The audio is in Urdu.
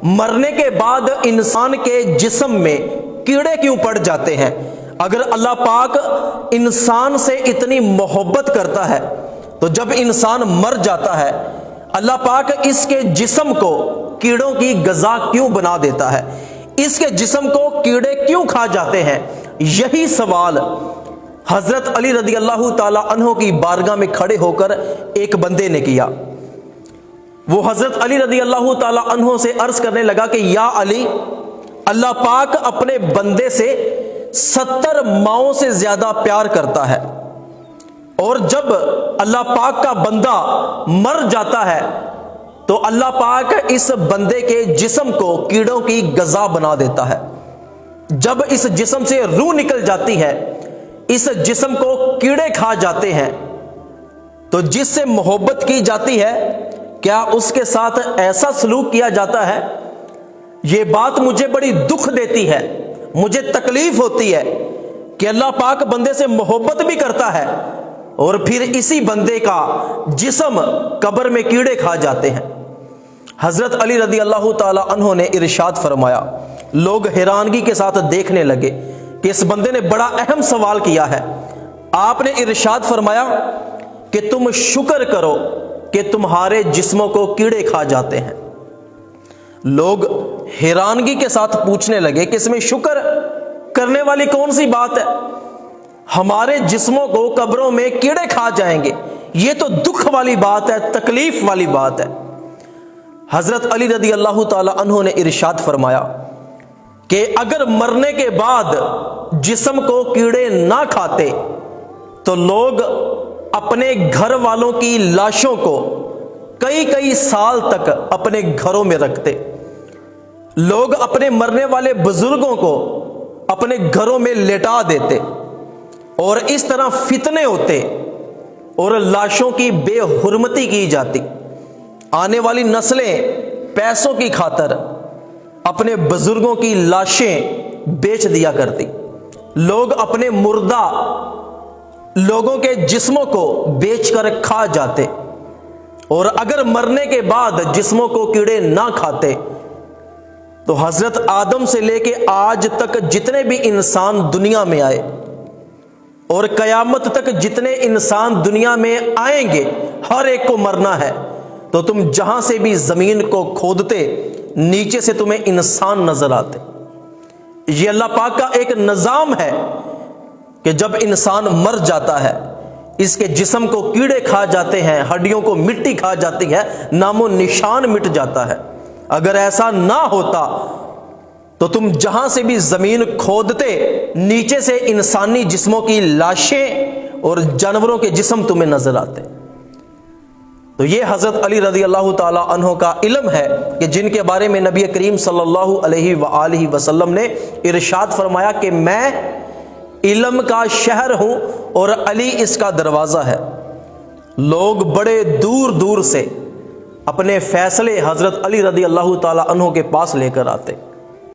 مرنے کے بعد انسان کے جسم میں کیڑے کیوں پڑ جاتے ہیں؟ اگر اللہ پاک انسان سے اتنی محبت کرتا ہے تو جب انسان مر جاتا ہے اللہ پاک اس کے جسم کو کیڑوں کی غذا کیوں بنا دیتا ہے؟ اس کے جسم کو کیڑے کیوں کھا جاتے ہیں؟ یہی سوال حضرت علی رضی اللہ تعالی عنہ کی بارگاہ میں کھڑے ہو کر ایک بندے نے کیا۔ وہ حضرت علی رضی اللہ تعالی عنہ سے عرض کرنے لگا کہ یا علی، اللہ پاک اپنے بندے سے 70 ماؤں سے زیادہ پیار کرتا ہے، اور جب اللہ پاک کا بندہ مر جاتا ہے تو اللہ پاک اس بندے کے جسم کو کیڑوں کی غذا بنا دیتا ہے۔ جب اس جسم سے روح نکل جاتی ہے، اس جسم کو کیڑے کھا جاتے ہیں، تو جس سے محبت کی جاتی ہے کیا اس کے ساتھ ایسا سلوک کیا جاتا ہے؟ یہ بات مجھے بڑی دکھ دیتی ہے، مجھے تکلیف ہوتی ہے کہ اللہ پاک بندے سے محبت بھی کرتا ہے اور پھر اسی بندے کا جسم قبر میں کیڑے کھا جاتے ہیں۔ حضرت علی رضی اللہ تعالی عنہ نے ارشاد فرمایا، لوگ حیرانگی کے ساتھ دیکھنے لگے کہ اس بندے نے بڑا اہم سوال کیا ہے۔ آپ نے ارشاد فرمایا کہ تم شکر کرو کہ تمہارے جسموں کو کیڑے کھا جاتے ہیں۔ لوگ حیرانگی کے ساتھ پوچھنے لگے کہ اس میں شکر کرنے والی کون سی بات ہے؟ ہمارے جسموں کو قبروں میں کیڑے کھا جائیں گے، یہ تو دکھ والی بات ہے، تکلیف والی بات ہے۔ حضرت علی رضی اللہ تعالی عنہ نے ارشاد فرمایا کہ اگر مرنے کے بعد جسم کو کیڑے نہ کھاتے تو لوگ اپنے گھر والوں کی لاشوں کو کئی سال تک اپنے گھروں میں رکھتے، لوگ اپنے مرنے والے بزرگوں کو اپنے گھروں میں لٹا دیتے، اور اس طرح فتنے ہوتے اور لاشوں کی بے حرمتی کی جاتی۔ آنے والی نسلیں پیسوں کی خاطر اپنے بزرگوں کی لاشیں بیچ دیا کرتی، لوگ اپنے مردہ لوگوں کے جسموں کو بیچ کر کھا جاتے، اور اگر مرنے کے بعد جسموں کو کیڑے نہ کھاتے تو حضرت آدم سے لے کے آج تک جتنے بھی انسان دنیا میں آئے اور قیامت تک جتنے انسان دنیا میں آئیں گے ہر ایک کو مرنا ہے، تو تم جہاں سے بھی زمین کو کھودتے نیچے سے تمہیں انسان نظر آتے۔ یہ اللہ پاک کا ایک نظام ہے کہ جب انسان مر جاتا ہے اس کے جسم کو کیڑے کھا جاتے ہیں، ہڈیوں کو مٹی کھا جاتی ہے، نام و نشان مٹ جاتا ہے۔ اگر ایسا نہ ہوتا تو تم جہاں سے بھی زمین کھودتے نیچے سے انسانی جسموں کی لاشیں اور جانوروں کے جسم تمہیں نظر آتے۔ تو یہ حضرت علی رضی اللہ تعالی عنہ کا علم ہے کہ جن کے بارے میں نبی کریم صلی اللہ علیہ وآلہ وسلم نے ارشاد فرمایا کہ میں علم کا شہر ہوں اور علی اس کا دروازہ ہے۔ لوگ بڑے دور دور سے اپنے فیصلے حضرت علی رضی اللہ تعالی عنہ کے پاس لے کر آتے۔